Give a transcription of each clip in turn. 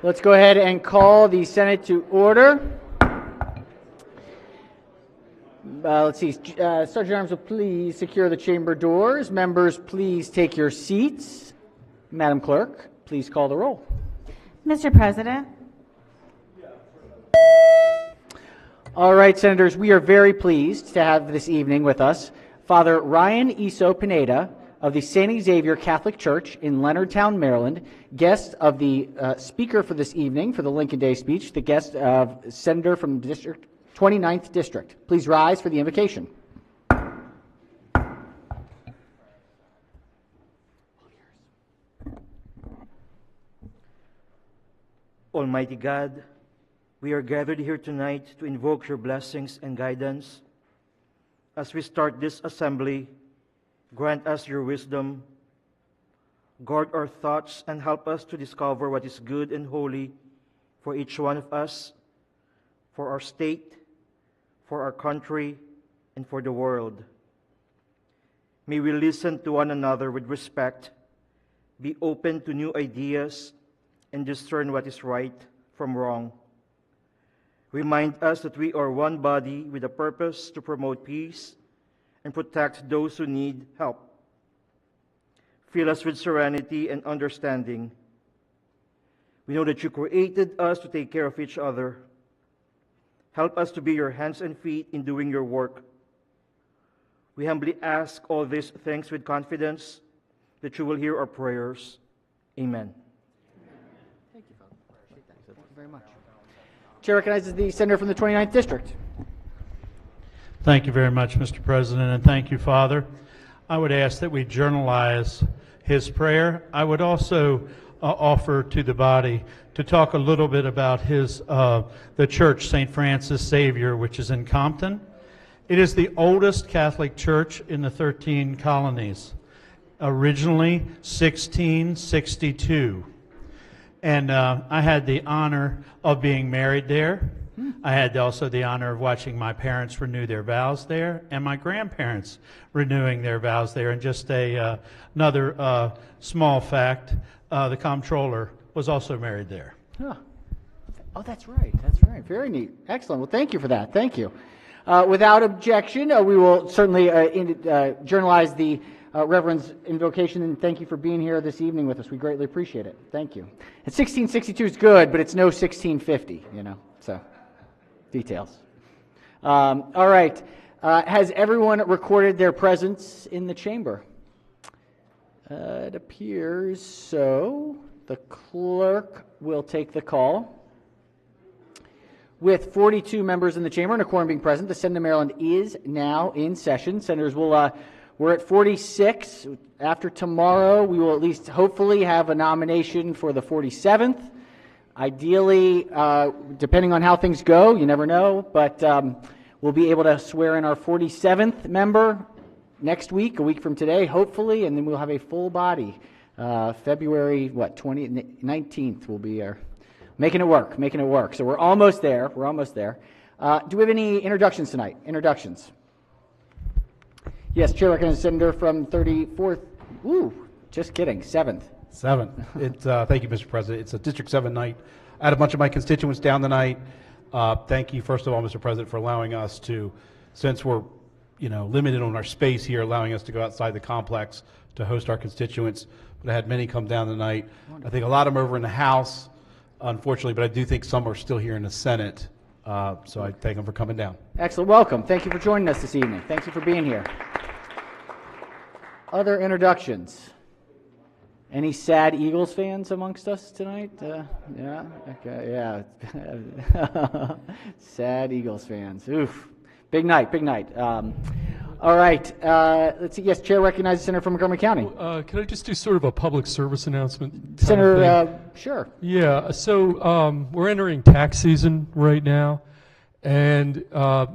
Let's go ahead and call the Senate to order. Let's see. Sergeant Arms will please secure the chamber doors. Members, please take your seats. Madam Clerk, please call the roll. Mr. President. All right, Senators, we are very pleased to have this evening with us Father Ryan Iso Pineda of the St. Xavier Catholic Church in Leonardtown, Maryland, guest of the speaker for this evening for the Lincoln Day speech, the guest of Senator from the 29th District. Please rise for the invocation. Almighty God, we are gathered here tonight to invoke your blessings and guidance. As we start this assembly, grant us your wisdom, guard our thoughts, and help us to discover what is good and holy for each one of us, for our state, for our country, and for the world. May we listen to one another with respect, be open to new ideas, and discern what is right from wrong. Remind us that we are one body with a purpose to promote peace and protect those who need help. Fill us with serenity and understanding. We know that you created us to take care of each other. Help us to be your hands and feet in doing your work. We humbly ask all these things with confidence that you will hear our prayers. Amen. Thank you, Father. Thank you very much. Chair recognizes the Senator from the 29th District. Thank you very much, Mr. President, and thank you, Father. I would ask that we journalize his prayer. I would also offer to the body to talk a little bit about the church, St. Francis Xavier, which is in Compton. It is the oldest Catholic church in the 13 colonies, originally 1662. And I had the honor of being married there. I had also the honor of watching my parents renew their vows there, and my grandparents renewing their vows there. And just another small fact, the comptroller was also married there. Huh. Oh, that's right. That's right. Very neat. Excellent. Well, thank you for that. Thank you. Without objection, we will certainly journalize the Reverend's invocation, and thank you for being here this evening with us. We greatly appreciate it. Thank you. And 1662 is good, but it's no 1650, so details. All right. Has everyone recorded their presence in the chamber? It appears so. The clerk will take the call. With 42 members in the chamber and a quorum being present, the Senate of Maryland is now in session. Senators, we're at 46. After tomorrow, we will at least hopefully have a nomination for the 47th. Ideally, depending on how things go, you never know, but we'll be able to swear in our 47th member next week, a week from today, hopefully, and then we'll have a full body. February, 19th will be our... Making it work. So we're almost there. Do we have any introductions tonight? Introductions. Yes, Chair recognizes Senator from 34th. Ooh, just kidding. 7th. Thank you, Mr. President. It's a District 7 night. I had a bunch of my constituents down tonight. Thank you, first of all, Mr. President, for allowing us to, since we're limited on our space here, allowing us to go outside the complex to host our constituents. But I had many come down tonight. Wonderful. I think a lot of them are over in the House, unfortunately, but I do think some are still here in the Senate. So I thank them for coming down. Excellent. Welcome. Thank you for joining us this evening. Thank you for being here. Other introductions? Any sad Eagles fans amongst us tonight? Yeah? Okay, yeah. Sad Eagles fans. Oof. Big night. All right. Let's see. Yes, Chair recognizes Senator from Montgomery County. Can I just do sort of a public service announcement? Senator, sure. Yeah. So we're entering tax season right now, and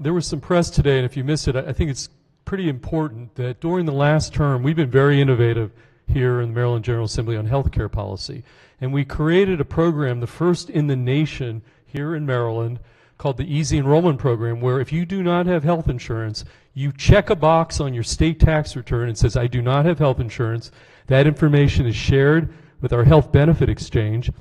there was some press today, and if you missed it, I think it's pretty important that during the last term, we've been very innovative here in the Maryland General Assembly on healthcare policy, and we created a program, the first in the nation here in Maryland, called the Easy Enrollment Program, where if you do not have health insurance, you check a box on your state tax return and says, I do not have health insurance. That information is shared with our health benefit exchange.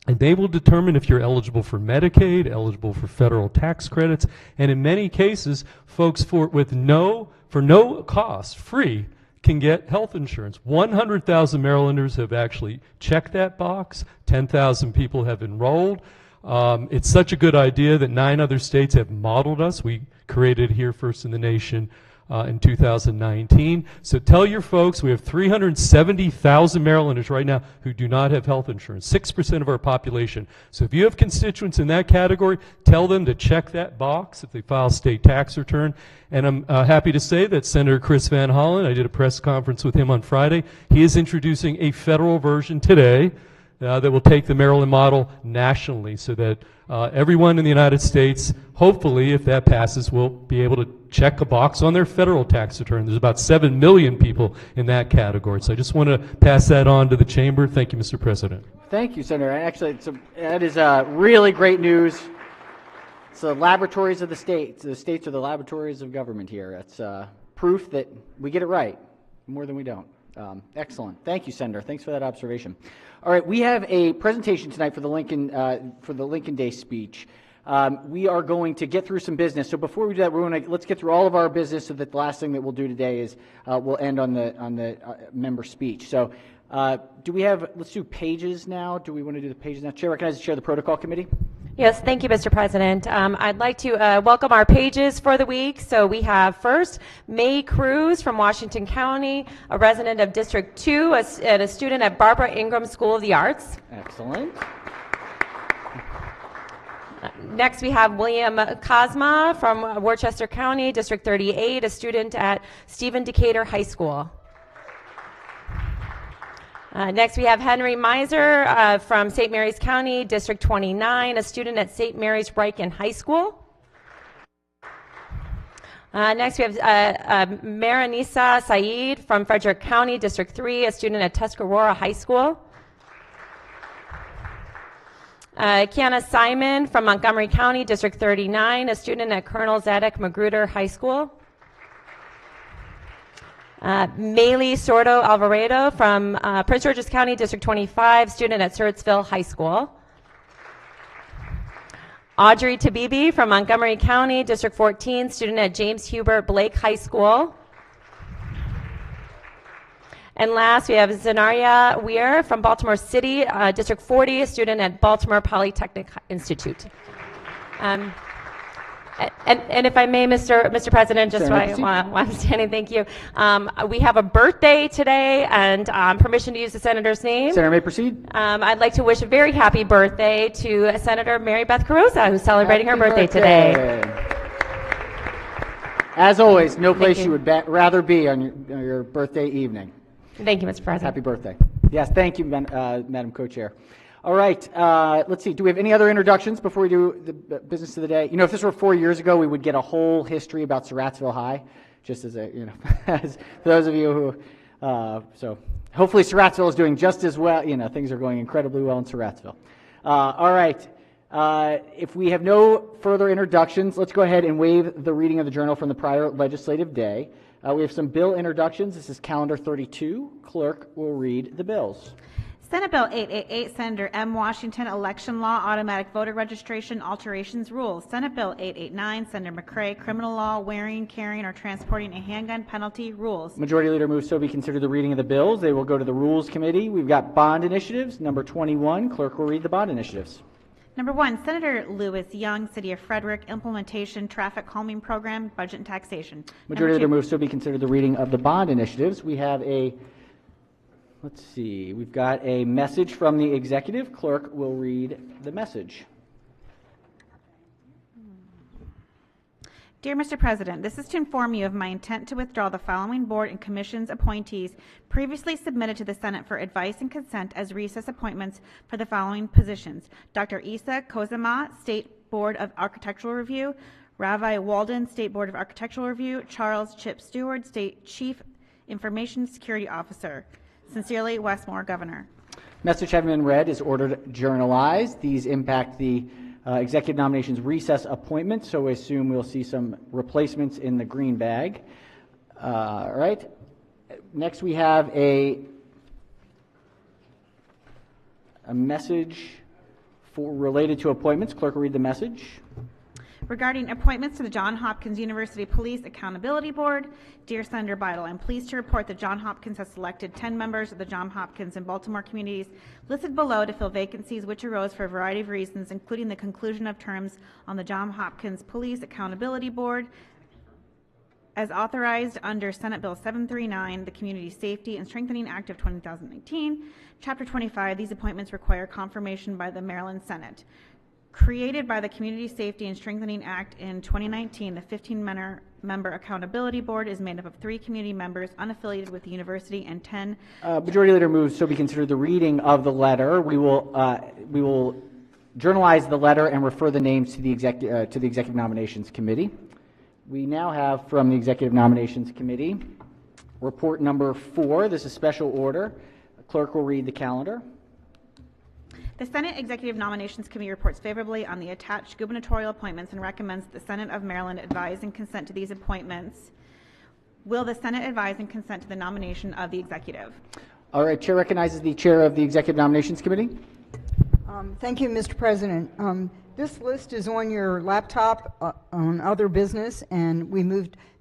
And they will determine if you're eligible for Medicaid, eligible for federal tax credits, and in many cases, folks for no cost, free, can get health insurance. 100,000 Marylanders have actually checked that box. 10,000 people have enrolled. It's such a good idea that 9 other states have modeled us. We created it here first in the nation in 2019. So tell your folks, we have 370,000 Marylanders right now who do not have health insurance, 6% of our population. So if you have constituents in that category, tell them to check that box if they file state tax return. And I'm happy to say that Senator Chris Van Hollen, I did a press conference with him on Friday, he is introducing a federal version today that will take the Maryland model nationally so that everyone in the United States, hopefully, if that passes, will be able to check a box on their federal tax return. There's about 7 million people in that category. So I just want to pass that on to the Chamber. Thank you, Mr. President. Thank you, Senator. And actually, that is really great news. It's the laboratories of the states. The states are the laboratories of government here. It's proof that we get it right more than we don't. Excellent. Thank you, Senator. Thanks for that observation. All right, we have a presentation tonight for the Lincoln Day speech. We are going to get through some business. So before we do that, let's get through all of our business. So that the last thing that we'll do today is we'll end on the member speech. So let's do pages now. Do we want to do the pages now? Chair recognizes the chair of the protocol committee. Yes, thank you, Mr. President. I'd like to welcome our pages for the week. So we have first May Cruz from Washington County, a resident of District 2 and a student at Barbara Ingram School of the Arts. Excellent. Next, we have William Cosma from Worcester County, District 38, a student at Stephen Decatur High School. Next, we have Henry Miser from St. Mary's County, District 29, a student at St. Mary's Riken High School. Next, we have Maranisa Saeed from Frederick County, District 3, a student at Tuscarora High School. Kiana Simon from Montgomery County, District 39, a student at Colonel Zadok Magruder High School. Maylee Sordo Alvarado from Prince George's County, District 25, student at Surrattsville High School. Audrey Tabibi from Montgomery County, District 14, student at James Hubert Blake High School. And last, we have Zenaria Weir from Baltimore City, District 40, a student at Baltimore Polytechnic Institute. And if I may, Mr. President, just while I'm standing, thank you. We have a birthday today, and permission to use the senator's name. Senator may proceed. I'd like to wish a very happy birthday to Senator Mary Beth Carosa, who's celebrating her birthday today. As always, no place you would rather be on your birthday evening. Thank you, Mr. President. Happy birthday. Yes, thank you, Madam Co-Chair. All right, let's see. Do we have any other introductions before we do the business of the day? You know, if this were 4 years ago, we would get a whole history about Surrattsville High, just as a, as for those of you who, so hopefully Surrattsville is doing just as well. Things are going incredibly well in Surrattsville. All right, if we have no further introductions, let's go ahead and waive the reading of the journal from the prior legislative day. We have some bill introductions. This is calendar 32. Clerk will read the bills. Senate Bill 888, Senator M. Washington, Election Law, Automatic Voter Registration, Alterations Rules. Senate Bill 889, Senator McCray, Criminal Law, Wearing, Carrying, or Transporting a Handgun Penalty Rules. Majority Leader moves so be considered the reading of the bills. They will go to the Rules Committee. We've got bond initiatives. Number 21, Clerk will read the bond initiatives. Number 1, Senator Lewis Young, City of Frederick, Implementation, Traffic Calming Program, Budget and Taxation. Majority Leader moves so be considered the reading of the bond initiatives. We have let's see, we've got a message from the executive. Clerk will read the message. Dear Mr. President, this is to inform you of my intent to withdraw the following board and commissions appointees previously submitted to the Senate for advice and consent as recess appointments for the following positions: Dr. Isa Kozama, State Board of Architectural Review; Ravi Walden, State Board of Architectural Review; Charles Chip Stewart, State Chief Information Security Officer. Sincerely, Wes Moore, Governor. Message having been read is ordered journalized. These impact the executive nominations recess appointment, so we assume we'll see some replacements in the green bag. All right. Next, we have a message related to appointments, clerk will read the message. Regarding appointments to the Johns Hopkins University Police Accountability Board, dear Senator Bidle, I'm pleased to report that Johns Hopkins has selected 10 members of the Johns Hopkins and Baltimore communities listed below to fill vacancies which arose for a variety of reasons, including the conclusion of terms on the Johns Hopkins Police Accountability Board. As authorized under Senate Bill 739, the Community Safety and Strengthening Act of 2019, Chapter 25, these appointments require confirmation by the Maryland Senate. Created by the Community Safety and Strengthening Act in 2019, the 15-member Accountability Board is made up of 3 community members unaffiliated with the university and 10. Majority Leader moves so be considered the reading of the letter. We will journalize the letter and refer the names to the Executive Nominations Committee. We now have from the Executive Nominations Committee report number 4. This is special order. The clerk will read the calendar. The Senate Executive Nominations Committee reports favorably on the attached gubernatorial appointments and recommends that the Senate of Maryland advise and consent to these appointments. Will the Senate advise and consent to the nomination of the executive? All right, Chair recognizes the Chair of the Executive Nominations Committee. Thank you, Mr. President. This list is on your laptop on other business, and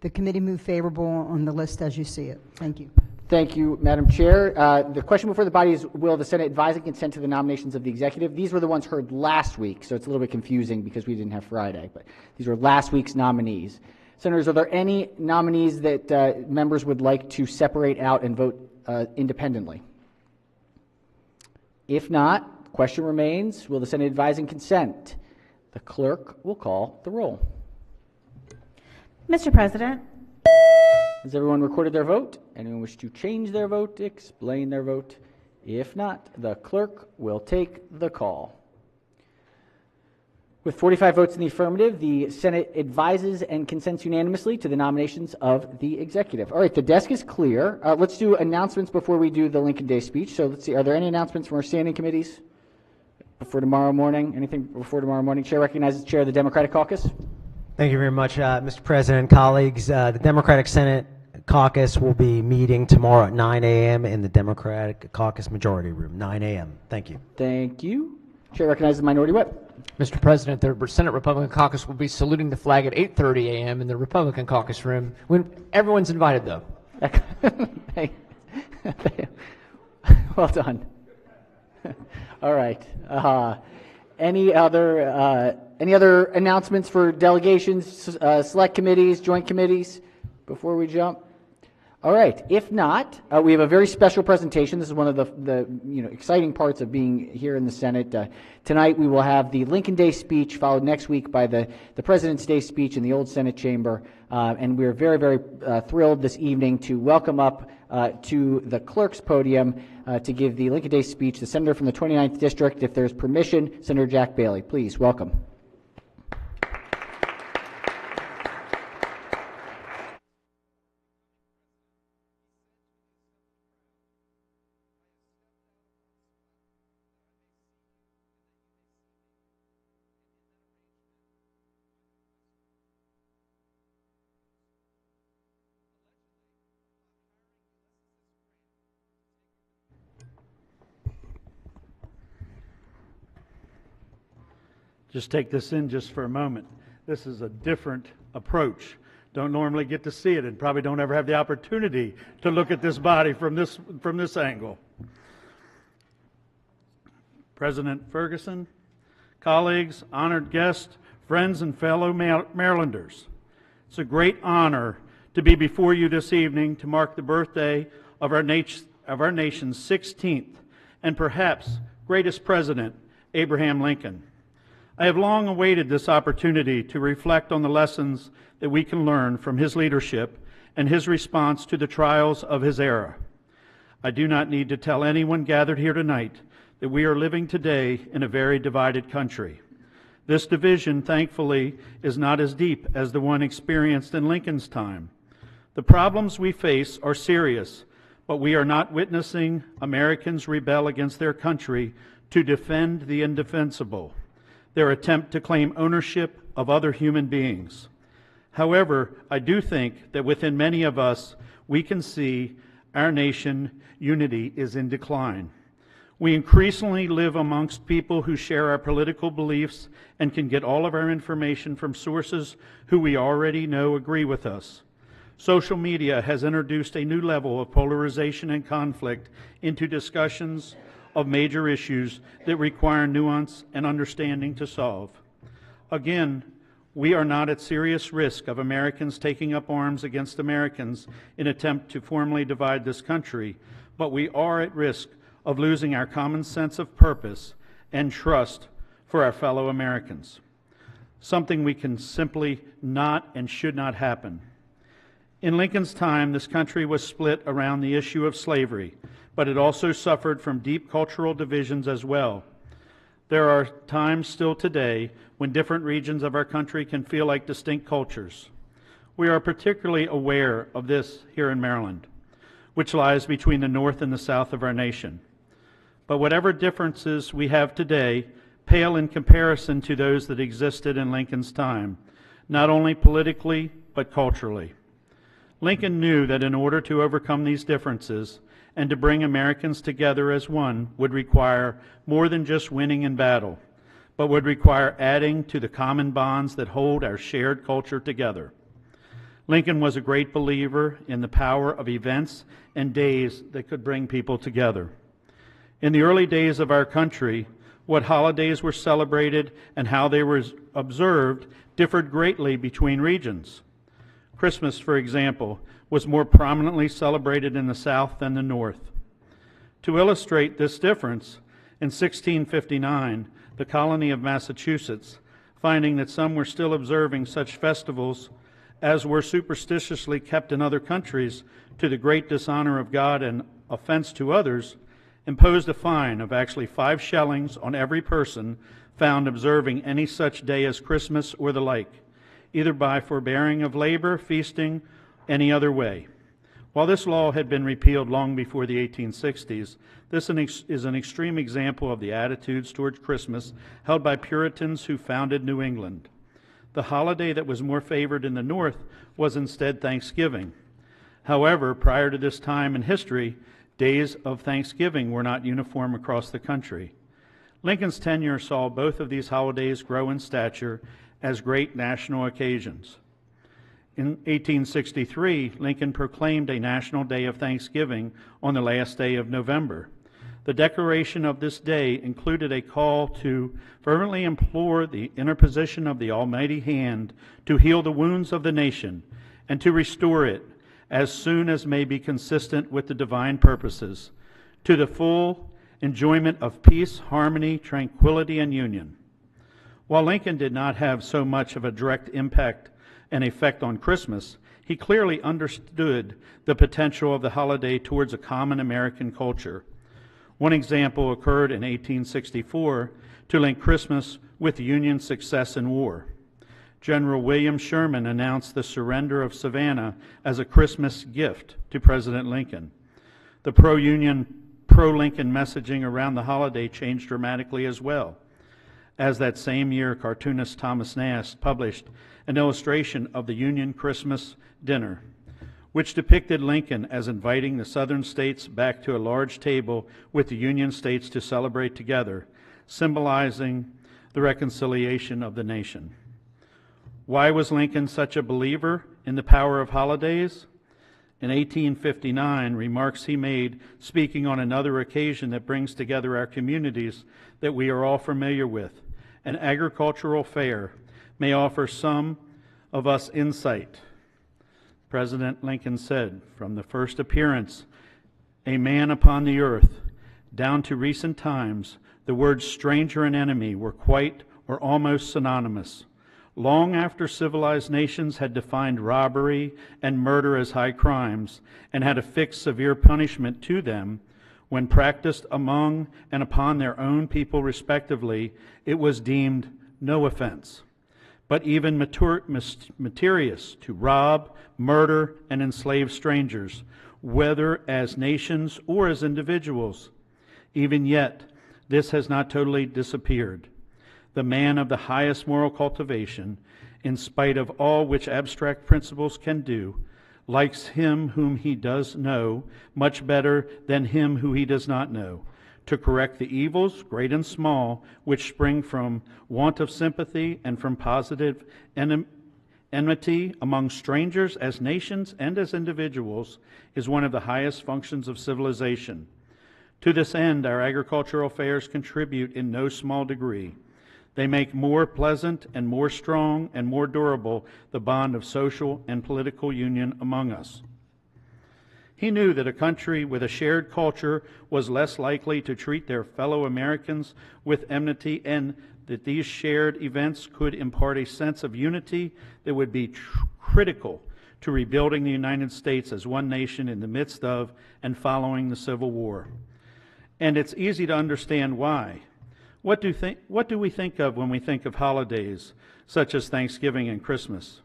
the committee moved favorable on the list as you see it. Thank you. Thank you, Madam Chair. The question before the body is, will the Senate advise and consent to the nominations of the executive? These were the ones heard last week, so it's a little bit confusing because we didn't have Friday, but these were last week's nominees. Senators, are there any nominees that members would like to separate out and vote independently? If not, the question remains, will the Senate advise and consent? The clerk will call the roll. Mr. President, Has everyone recorded their vote? Anyone wish to change their vote, explain their vote? If not, the clerk will take the call. With 45 votes in the affirmative, the Senate advises and consents unanimously to the nominations of the executive. All right, the desk is clear. Let's do announcements before we do the Lincoln Day speech. So let's see, are there any announcements from our standing committees before tomorrow morning? Anything before tomorrow morning? Chair recognizes the Chair of the Democratic Caucus. Thank you very much, Mr. President, colleagues. The Democratic Senate Caucus will be meeting tomorrow at 9 a.m. in the Democratic Caucus Majority Room, 9 a.m. Thank you. Thank you. Chair recognizes the Minority Whip. Mr. President, the Senate Republican Caucus will be saluting the flag at 8:30 a.m. in the Republican Caucus Room. Everyone's invited, though. Well done. All right. Any other announcements for delegations, select committees, joint committees before we jump? All right. If not, we have a very special presentation. This is one of the exciting parts of being here in the Senate. Tonight we will have the Lincoln Day speech, followed next week by the President's Day speech in the old Senate chamber. And we are very, very thrilled this evening to welcome up to the clerk's podium to give the Lincoln Day speech the senator from the 29th District. If there's permission, Senator Jack Bailey. Please, welcome. Just take this in just for a moment. This is a different approach. Don't normally get to see it and probably don't ever have the opportunity to look at this body from this angle. President Ferguson, colleagues, honored guests, friends, and fellow Marylanders. It's a great honor to be before you this evening to mark the birthday of our nation's 16th and perhaps greatest president, Abraham Lincoln. I have long awaited this opportunity to reflect on the lessons that we can learn from his leadership and his response to the trials of his era. I do not need to tell anyone gathered here tonight that we are living today in a very divided country. This division, thankfully, is not as deep as the one experienced in Lincoln's time. The problems we face are serious, but we are not witnessing Americans rebel against their country to defend the indefensible, their attempt to claim ownership of other human beings. However, I do think that within many of us, we can see our nation unity is in decline. We increasingly live amongst people who share our political beliefs and can get all of our information from sources who we already know agree with us. Social media has introduced a new level of polarization and conflict into discussions of major issues that require nuance and understanding to solve. Again, we are not at serious risk of Americans taking up arms against Americans in an attempt to formally divide this country, but we are at risk of losing our common sense of purpose and trust for our fellow Americans, something we can simply not and should not happen. In Lincoln's time, this country was split around the issue of slavery, but it also suffered from deep cultural divisions as well. There are times still today when different regions of our country can feel like distinct cultures. We are particularly aware of this here in Maryland, which lies between the north and the south of our nation. But whatever differences we have today pale in comparison to those that existed in Lincoln's time, not only politically, but culturally. Lincoln knew that in order to overcome these differences and to bring Americans together as one would require more than just winning in battle, but would require adding to the common bonds that hold our shared culture together. Lincoln was a great believer in the power of events and days that could bring people together. In the early days of our country, what holidays were celebrated and how they were observed differed greatly between regions. Christmas, for example, was more prominently celebrated in the South than the North. To illustrate this difference, in 1659, the colony of Massachusetts, finding that some were still observing such festivals as were superstitiously kept in other countries to the great dishonor of God and offense to others, imposed a fine of actually 5 shillings on every person found observing any such day as Christmas or the like, either by forbearing of labor, feasting, any other way. While this law had been repealed long before the 1860s, this is an extreme example of the attitudes towards Christmas held by Puritans who founded New England. The holiday that was more favored in the North was instead Thanksgiving. However, prior to this time in history, days of Thanksgiving were not uniform across the country. Lincoln's tenure saw both of these holidays grow in stature as great national occasions. In 1863, Lincoln proclaimed a national day of Thanksgiving on the last day of November. The declaration of this day included a call to fervently implore the interposition of the Almighty hand to heal the wounds of the nation and to restore it as soon as may be consistent with the divine purposes, to the full enjoyment of peace, harmony, tranquility, and union. While Lincoln did not have so much of a direct impact and effect on Christmas, he clearly understood the potential of the holiday towards a common American culture. One example occurred in 1864 to link Christmas with Union success in war. General William Sherman announced the surrender of Savannah as a Christmas gift to President Lincoln. The pro-Union, pro-Lincoln messaging around the holiday changed dramatically as well, as that same year cartoonist Thomas Nast published an illustration of the Union Christmas dinner, which depicted Lincoln as inviting the Southern states back to a large table with the Union states to celebrate together, symbolizing the reconciliation of the nation. Why was Lincoln such a believer in the power of holidays? In 1859, remarks he made speaking on another occasion that brings together our communities that we are all familiar with, an agricultural fair, may offer some of us insight. President Lincoln said, from the first appearance, a man upon the earth, down to recent times, the words stranger and enemy were quite or almost synonymous. Long after civilized nations had defined robbery and murder as high crimes and had affixed severe punishment to them, when practiced among and upon their own people respectively, it was deemed no offense, but even meritorious to rob, murder, and enslave strangers, whether as nations or as individuals. Even yet, this has not totally disappeared. The man of the highest moral cultivation, in spite of all which abstract principles can do, likes him whom he does know much better than him who he does not know, to correct the evils, great and small, which spring from want of sympathy and from positive enmity among strangers as nations and as individuals, is one of the highest functions of civilization. To this end, our agricultural fairs contribute in no small degree. They make more pleasant and more strong and more durable the bond of social and political union among us. He knew that a country with a shared culture was less likely to treat their fellow Americans with enmity, and that these shared events could impart a sense of unity that would be critical to rebuilding the United States as one nation in the midst of and following the Civil War. And it's easy to understand why. What do we think of when we think of holidays such as Thanksgiving and Christmas?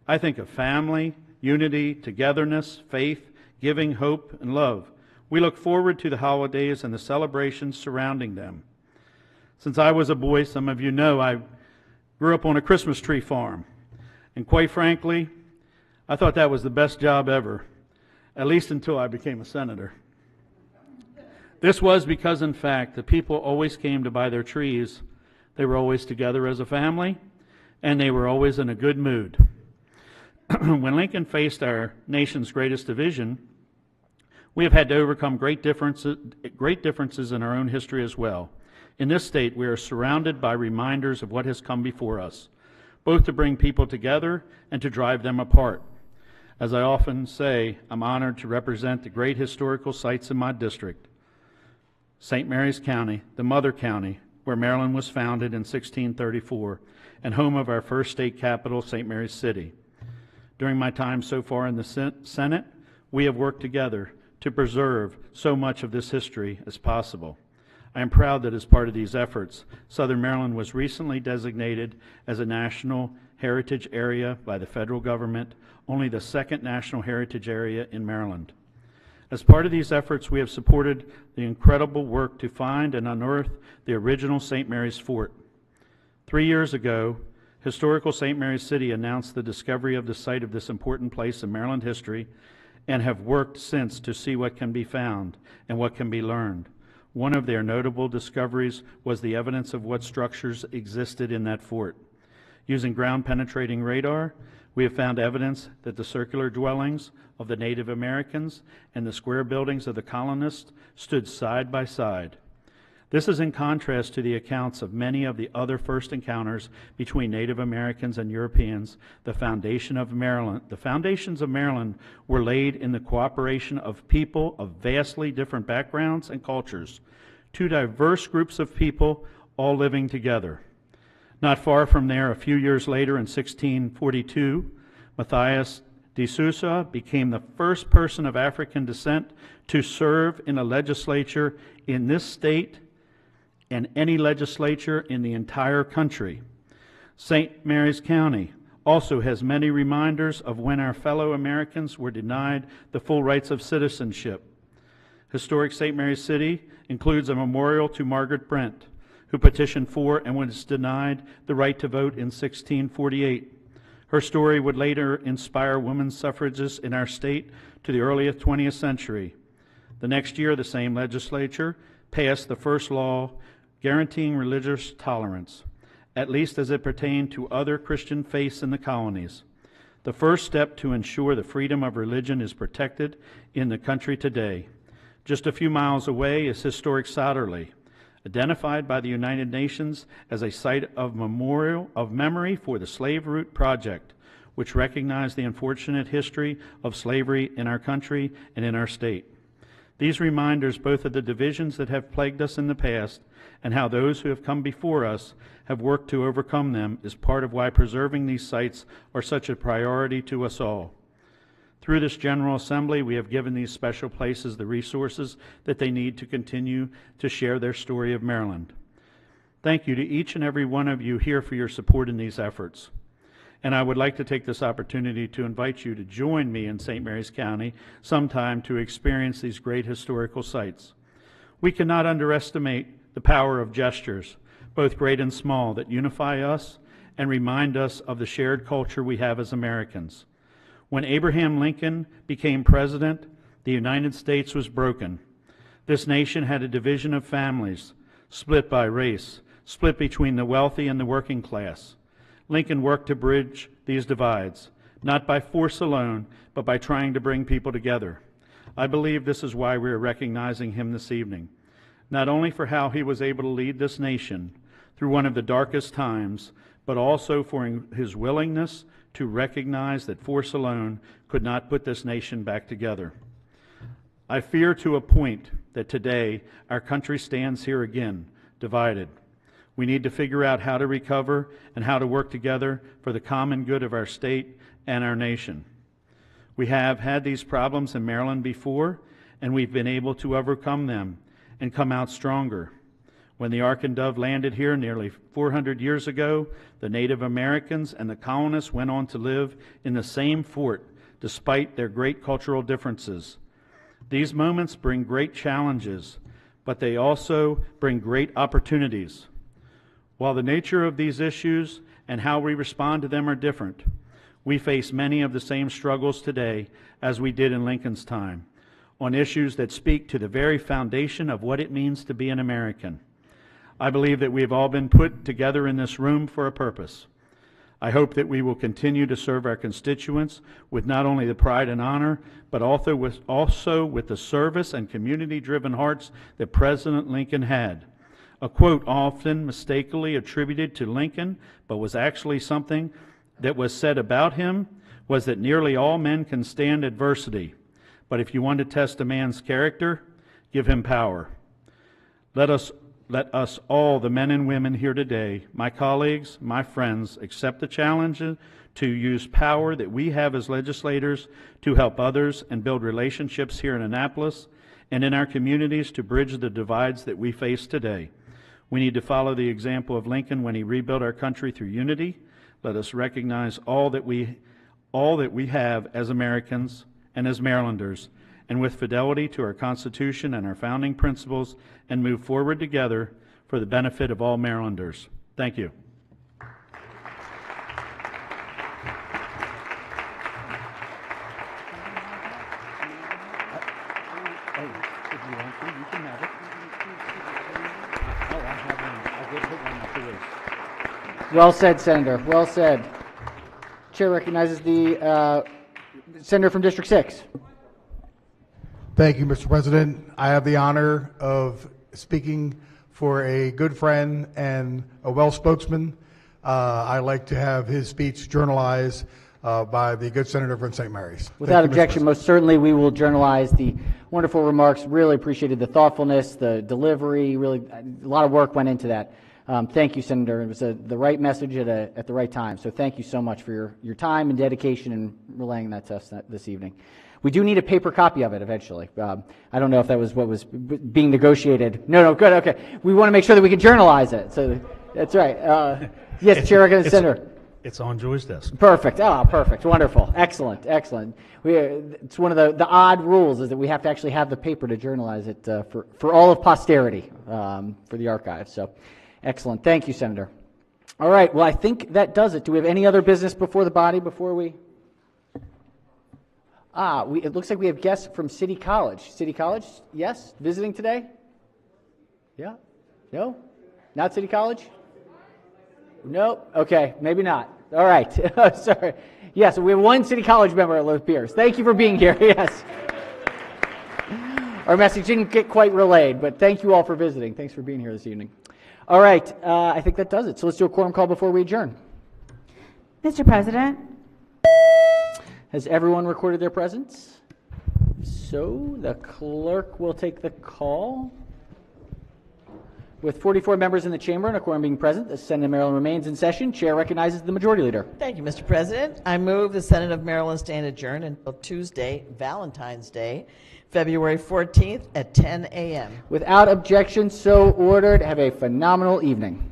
I think of family, unity, togetherness, faith, giving, hope, and love. We look forward to the holidays and the celebrations surrounding them. Since I was a boy, some of you know, I grew up on a Christmas tree farm. And quite frankly, I thought that was the best job ever, at least until I became a senator. This was because, in fact, the people always came to buy their trees. They were always together as a family, and they were always in a good mood. When Lincoln faced our nation's greatest division, we have had to overcome great differences in our own history as well. In this state, we are surrounded by reminders of what has come before us, both to bring people together and to drive them apart. As I often say, I'm honored to represent the great historical sites in my district. St. Mary's County, the mother county, where Maryland was founded in 1634, and home of our first state capital, St. Mary's City. During my time so far in the Senate, we have worked together to preserve so much of this history as possible. I am proud that as part of these efforts, Southern Maryland was recently designated as a National Heritage Area by the federal government, only the second National Heritage Area in Maryland. As part of these efforts, we have supported the incredible work to find and unearth the original St. Mary's Fort. 3 years ago, Historical St. Mary's City announced the discovery of the site of this important place in Maryland history, and have worked since to see what can be found and what can be learned. One of their notable discoveries was the evidence of what structures existed in that fort. Using ground-penetrating radar, we have found evidence that the circular dwellings of the Native Americans and the square buildings of the colonists stood side by side. This is in contrast to the accounts of many of the other first encounters between Native Americans and Europeans. The foundations of Maryland were laid in the cooperation of people of vastly different backgrounds and cultures, two diverse groups of people all living together. Not far from there, a few years later in 1642, Matthias de Sousa became the first person of African descent to serve in a legislature in this state and any legislature in the entire country. St. Mary's County also has many reminders of when our fellow Americans were denied the full rights of citizenship. Historic St. Mary's City includes a memorial to Margaret Brent, who petitioned for and was denied the right to vote in 1648. Her story would later inspire women's suffragists in our state to the early 20th century. The next year, the same legislature passed the first law guaranteeing religious tolerance, at least as it pertained to other Christian faiths in the colonies. The first step to ensure the freedom of religion is protected in the country today. Just a few miles away is historic Souderly, identified by the United Nations as a site of memory for the Slave Route Project, which recognized the unfortunate history of slavery in our country and in our state. These reminders both of the divisions that have plagued us in the past and how those who have come before us have worked to overcome them is part of why preserving these sites are such a priority to us all. Through this General Assembly, we have given these special places the resources that they need to continue to share their story of Maryland. Thank you to each and every one of you here for your support in these efforts. And I would like to take this opportunity to invite you to join me in St. Mary's County sometime to experience these great historical sites. We cannot underestimate the power of gestures, both great and small, that unify us and remind us of the shared culture we have as Americans. When Abraham Lincoln became president, the United States was broken. This nation had a division of families, split by race, split between the wealthy and the working class. Lincoln worked to bridge these divides, not by force alone, but by trying to bring people together. I believe this is why we are recognizing him this evening, not only for how he was able to lead this nation through one of the darkest times, but also for his willingness to recognize that force alone could not put this nation back together. I fear to a point that today our country stands here again, divided. We need to figure out how to recover and how to work together for the common good of our state and our nation. We have had these problems in Maryland before, and we've been able to overcome them and come out stronger. When the Ark and Dove landed here nearly 400 years ago, the Native Americans and the colonists went on to live in the same fort despite their great cultural differences. These moments bring great challenges, but they also bring great opportunities. While the nature of these issues and how we respond to them are different, we face many of the same struggles today as we did in Lincoln's time, on issues that speak to the very foundation of what it means to be an American. I believe that we have all been put together in this room for a purpose. I hope that we will continue to serve our constituents with not only the pride and honor, but also with the service and community-driven hearts that President Lincoln had. A quote often mistakenly attributed to Lincoln, but was actually something that was said about him, was that nearly all men can stand adversity, but if you want to test a man's character, give him power. Let us all, the men and women here today, my colleagues, my friends, accept the challenge to use power that we have as legislators to help others and build relationships here in Annapolis and in our communities to bridge the divides that we face today. We need to follow the example of Lincoln when he rebuilt our country through unity. Let us recognize all that we have as Americans and as Marylanders, and with fidelity to our Constitution and our founding principles, and move forward together for the benefit of all Marylanders. Thank you. Well said, Senator. Well said. Chair recognizes the Senator from District 6. Thank you, Mr. President. I have the honor of speaking for a good friend and a well spokesman. I'd like to have his speech journalized by the good Senator from St. Mary's. Without objection, most certainly we will journalize the wonderful remarks. Really appreciated the thoughtfulness, the delivery. Really, a lot of work went into that. Thank you, Senator. It was the right message at the right time. So thank you so much for your time and dedication in relaying that to us this evening. We do need a paper copy of it eventually. I don't know if that was what was being negotiated. No, good, okay. We want to make sure that we can journalize it. So that's right. Yes, Chair recognizes Senator. It's on Joy's desk. Perfect. Perfect. Wonderful. Excellent. It's one of the odd rules is that we have to actually have the paper to journalize it for all of posterity for the archive. So excellent. Thank you, Senator. All right. Well, I think that does it. Do we have any other business before the body before we? It looks like we have guests from City College. City College, yes? Visiting today? Yeah? No? Not City College? No? Okay, maybe not. All right. Sorry. Yes, we have one City College member at Los Pierce. Thank you for being here. Yes. Our message didn't get quite relayed, but thank you all for visiting. Thanks for being here this evening. All right, I think that does it. So let's do a quorum call before we adjourn. Mr. President. Has everyone recorded their presence? So the clerk will take the call. With 44 members in the chamber and a quorum being present, the Senate of Maryland remains in session. Chair recognizes the Majority Leader. Thank you, Mr. President. I move the Senate of Maryland stand adjourned until Tuesday, Valentine's Day, February 14th at 10 a.m. Without objection, so ordered. Have a phenomenal evening.